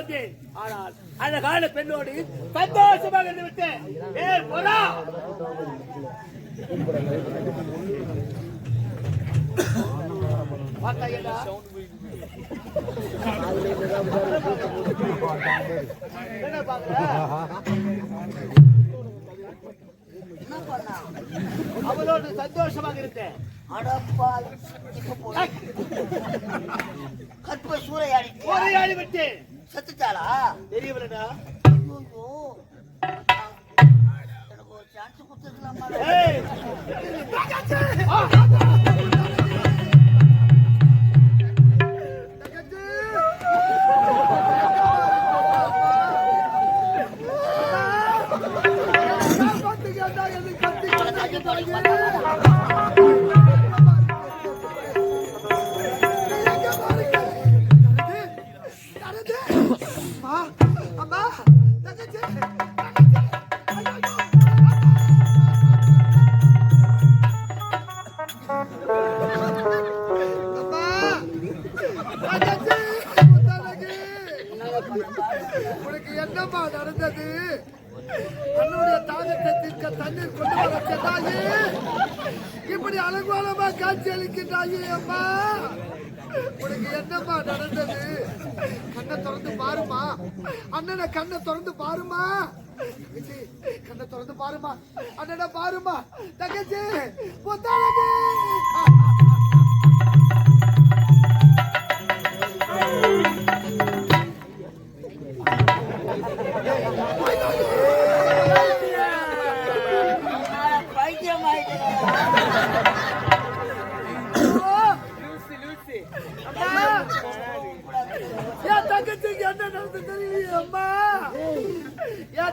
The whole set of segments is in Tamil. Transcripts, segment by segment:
வந்தேன். ஆனால் அழகான பெண்ணோடு சந்தோஷமாக இருந்து விட்டேன். போடா அவளோடு சந்தோஷமாக இருந்தேன். கற்ப சூறையாடி விட்டேன். செத்துட்டாளா தெரியவில்லடா. எனக்கு ஒரு சான்ஸ் கொடுத்துருக்கலாமா? உனக்கு என்னப்பா நடந்தது? தன்னுடைய தாகத்தை தீர்க்க தண்ணீர் கொண்டு வர சென்றாயே, இப்படி அலங்கோலமா காட்சி அளிக்கின்றாயே அம்மா. உனக்கு என்னப்பா நடந்தது? கண்ணை திறந்து பாருமா, அண்ணனை கண்ணை திறந்து பாருமா, கண்ணை திறந்து பாருமா, அண்ணனை பாருமா தங்கச்சி. புத்தாளி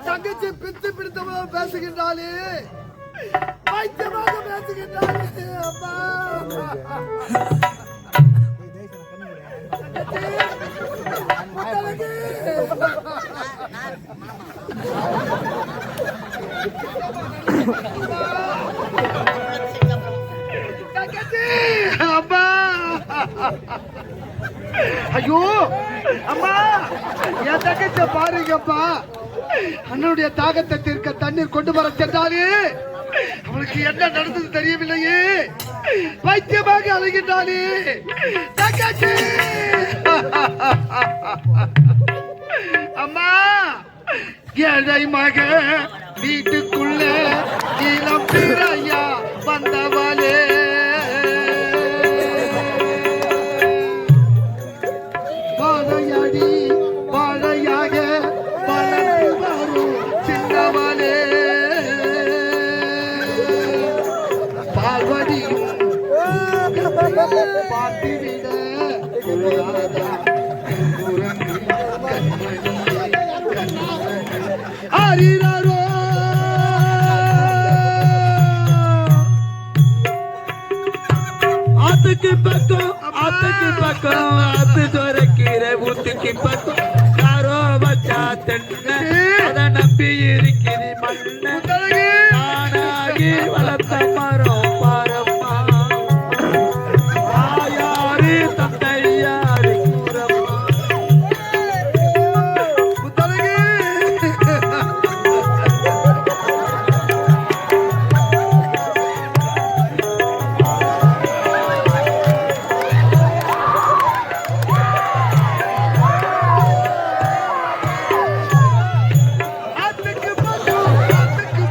தங்கச்சி பித்து பிடித்தவளோ பேசுகின்றாளே, பைத்தியமாக பேசுகின்றாளே அம்மா. அம்மா ஐயோ அம்மா, என் தங்கச்ச பாருங்கப்பா. அண்ணனுடைய தாகத்தை தீர்க்க தண்ணீர் கொண்டு வர சென்றாலே, அவளுக்கு என்ன நடந்தது தெரியவில்லையே, பைத்தியமாக அழுகின்றாளே தங்கச்சி. அம்மா, ஏழை மக வீட்டுக்குள்ள நீளம் பிறையா வந்தவளே, வாழையடி வாழையாக வளர்ந்து வரும் சின்னவளே, பார்வதியும் பார்த்துவிட ஹரிரோ ஆத்துக்கு பக்கம் ஆத்து துறக்கிற ஊத்துக்கு பக்கம் யாரோ வச்சா தென்ன அதை நம்பி இருக்கிறி மண்ண நானாகி வளர்த்த மரம் பாரம்மா, யாரு தந்தையாரு கூறம்மா. ஆத்துக்கு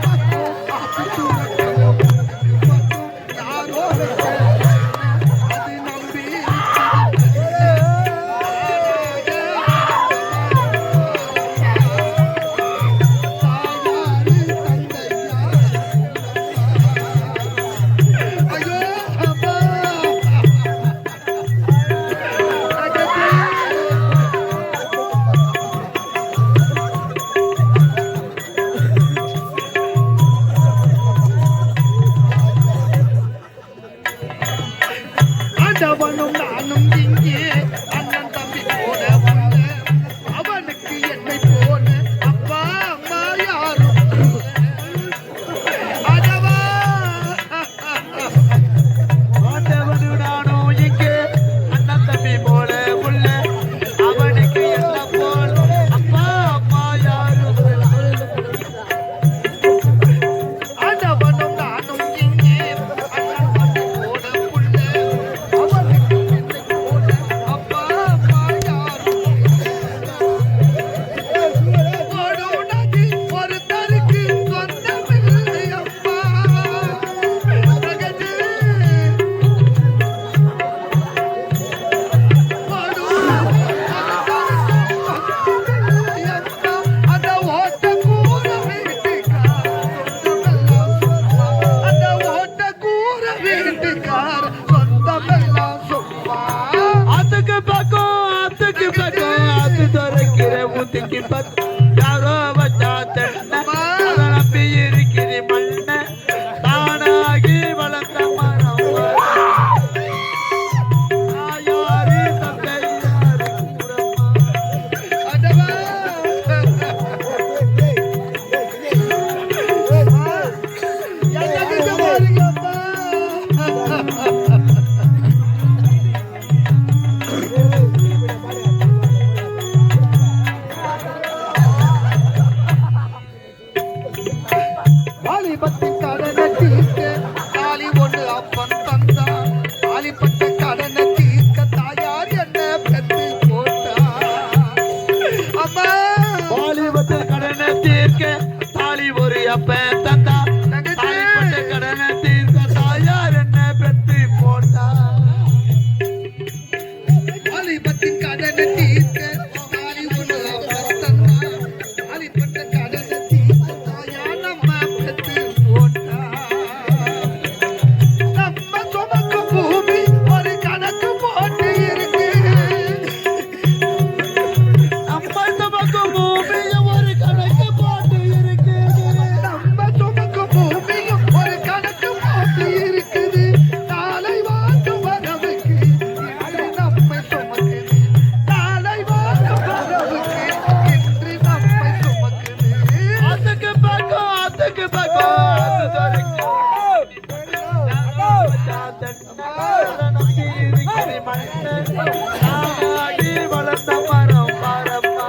பக்கம் யாரோ வச்சா தென்னை அதை நம்பி இருக்கிற மண்ணை தானாகி வளர்ந்த மரம் தாயாரு தந்தையாரு ஆண்டவா எனக்கு பாருங்கப்பா வாலிபத்தின் கடனை தீர்க்க தாலி ஒன்று அப்பன் தந்தா வாலிபட்ட கடனை தீர்க்க தாயார் என்ன பெத்து போட்டா அம்மா வாலிபத்தில் கடனை தீர்க்க தாலி ஒரு அப்ப தந்தா தாலிப்பட்ட கடனை தீர்க்க தாயார் என்ன பெத்து போட்டா வாலிபத்தின் கடனை தீர்க்க தாலி ஒன்று அப்பன் தந்தா வாலிபட்ட கடனை தீர்க்க தாயார் நம்ம பெத்து போட்டா நம்ம சுமக்கும் பூமி ஒரு கணக்கு போட்டு இருக்கு நம்ம சுமக்கும் பூமிய ஒரு கணக்கு போட்டு இருக்குது நம்ம சுமக்கும் பூமியும் ஒரு கணக்கு போட்டு இருக்குது நாளை வாக்கு வரவுக்கு இன்று நம்மை சுமக்குது நாளை வாக்கு வரவுக்கு இன்று நம்மை சுமக்குது அதுக்கு பக்கம் அது துறைக்கும் வளர்ந்த மரம் பாரம்மா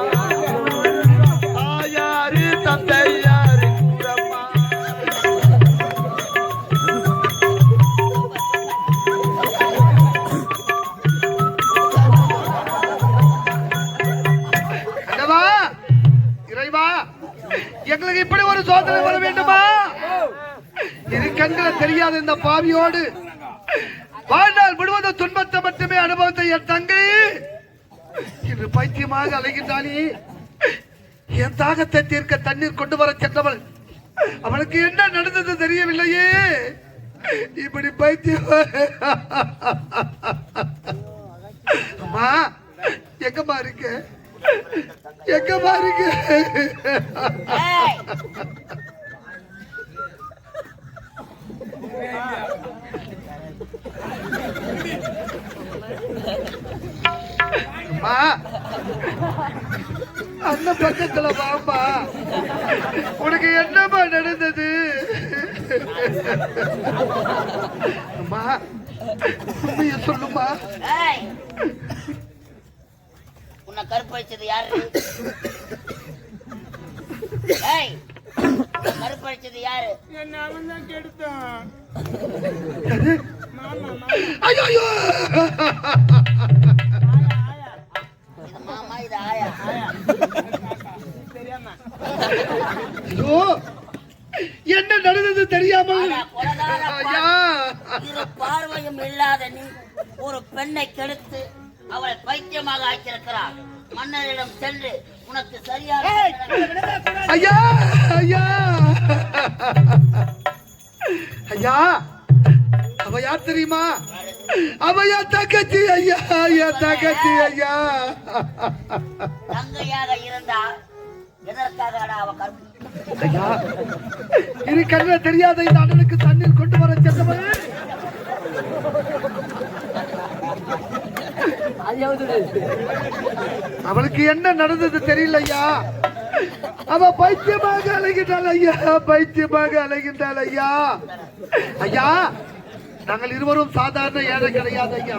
தாயாரு தந்தையாரு கூறம்மா இறைவா இறைவா எங்களுக்கு இப்படி ஒரு சோதனை வர வேண்டுமா இது கண்கள் தெரியாத இந்த பாவியோடு வாழ்நாள் முழுவதும் துன்பத்தை மட்டுமே அனுபவத்தை என் தங்கை இன்று பைத்தியமாக அலைகின்றானே என் தாகத்தை தீர்க்க தண்ணீர் கொண்டு வர சென்றவள் அவனுக்கு என்ன நடந்தது தெரியவில்லையே இப்படி பைத்தியம் அம்மா எங்கம்மா இருக்கு எங்கம்மா இருக்கு ஏய், அம்மா அந்த பக்கத்துல வாம்மா உனக்கு என்னம்மா நடந்தது அம்மா உண்மைய சொல்லுமா ஏய். உன்னை கருப்பழிச்சது யாரு? ஏய், உன்னை கருப்பழிச்சது யாரு? ஐயோ இது மாமா, இது ஆயா. ஐயோ என்ன நடந்தது தெரியாமல் ஆனா, கொலகார ஐயா இரு பார்வையும் இல்லாத நீ ஒரு பெண்ணை கெடுத்து அவளை பைத்தியமாக ஆக்கியிருக்கிறார். மன்னரிடம் சென்று உனக்கு சரியான ஐயா ஐயா ஐயா அவ யார் தெரியுமா அவ என் தங்கச்சி ஐயா என் தங்கச்சி ஐயா தங்கையாக இருந்தா எதற்காக அவ கருப்பு? ஐயா இரு கண்ண தெரியாத இந்த அண்ணனுக்கு தண்ணீர் கொண்டு வர சென்றவன் அவளுக்கு என்ன நடந்தது தெரியல ஐயா அவ பைத்தியமாக அலைகின்றாள் ஐயா பைத்தியமாக அலைகின்றாள் ஐயா ஐயா நாங்கள் இருவரும் சாதாரண ஏழை கிடையாது ஐயா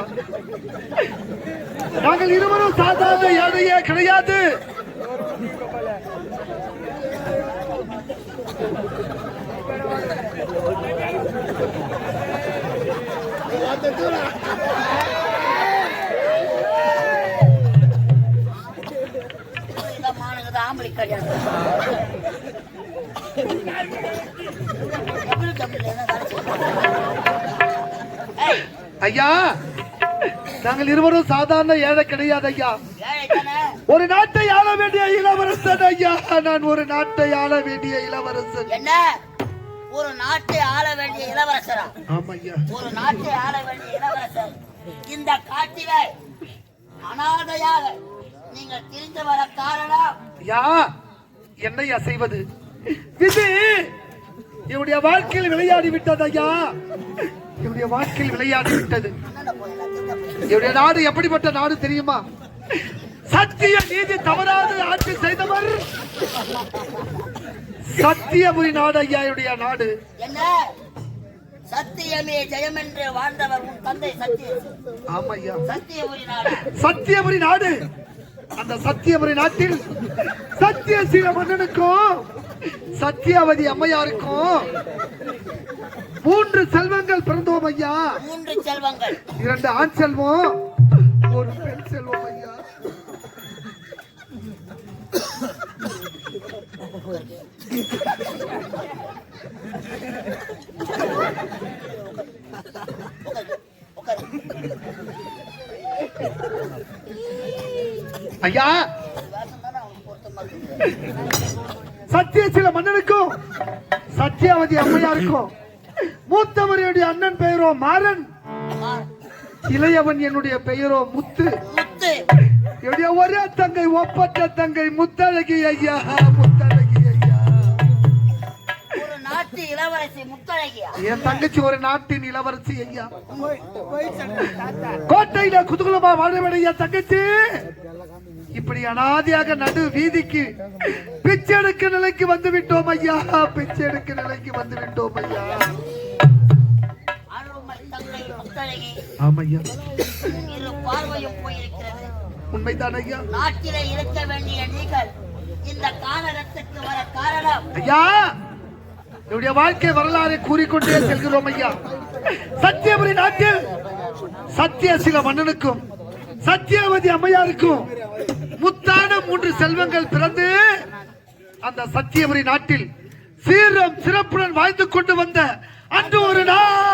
நாங்கள் இருவரும் சாதாரண ஏழையே கிடையாது ஆம்பளை கிடையாது. ஐயா நாங்கள் இருவரும் சாதாரண ஏழை கிடையாது ஐயா ஏழை தானே? ஒரு நாட்டை ஆள வேண்டிய இளவரசன் ஐயா நான் ஒரு நாட்டை ஆள வேண்டிய இளவரசன் என்ன ஒரு நாட்டை ஆள வேண்டிய இளவரசரா? ஆமா ஐயா ஒரு நாட்டை ஆள வேண்டிய இளவரசர் இந்த காட்டிலே அனாதையாக நீங்கள் திரிந்து வர காரணம் யா என்னை அசைவது விதி என்னுடைய வாழ்க்கையில் விளையாடி விட்டது ஐயா. என்னுடைய வாழ்க்கையில் விளையாடி விட்டது. என்னுடைய நாடு எப்படிப்பட்ட நாடு தெரியுமா? சத்திய நீதி தவறாது ஆட்சி செய்தவர் சத்தியபுரி நாடு ஐயா. என்னுடைய நாடு என்ன சத்தியமே ஜெயம் என்று வாழ்ந்தவர் உன் தந்தை சத்தியம். ஆமா ஐயா, சத்தியபுரி நாடு. சத்தியபுரி நாடு. அந்த சத்தியபுரி நாட்டில் சத்தியசீல மன்னனுக்கும் சத்தியாவதி அம்மையாருக்கும் 3 செல்வங்கள் பிறந்தோம் ஐயா. 3 செல்வங்கள். 2 ஆண் செல்வம், 1 பெண் செல்வம் ஐயா. ஐயா சத்தியசீல மன்னனுக்கும் சத்தியாவதி அம்மையாருக்கும் மூத்தவருடைய அண்ணன் பெயரோ மாறன், இளையவன் என்னுடைய பெயரோ முத்து. என்னுடைய ஒரே தங்கை ஒப்பற்ற தங்கை முத்தழகி ஐயா. முத்தழகி ஐயா. ஒரு நாட்டு இளவரசி முத்தழகியா? என் தங்கச்சி ஒரு நாட்டின் இளவரசி ஐயா. கோட்டையில குதூகலமா வாழவிடைய தங்கச்சி இப்படி அனாதியாக நடு வீதிக்கு பிச்சை எடுக்க நிலைக்கு வந்து விட்டோம் ஐயா. பிச்சை எடுக்க நிலைக்கு வந்து விட்டோம் ஐயா. ஆமா ஐயா, இரு பார்வையும் போயிருக்கிறது. உண்மைதான் ஐயா. நாட்டிலே இருக்க வேண்டிய நீங்கள் இந்த கானகத்துக்கு வர காரணம் ஐயா, என்னுடைய வாழ்க்கை வரலாறு கூறிக்கொண்டே செல்கிறோம் ஐயா. சத்தியபுரி நாட்டில் சத்தியசீல மன்னனுக்கும் சத்தியாவதி அம்மையாருக்கும் முத்தான 3 செல்வங்கள் பிறந்து அந்த சத்தியபுரி நாட்டில் சீரம் சிறப்புடன் வாழ்ந்து கொண்டு வந்த அன்று ஒரு நாள்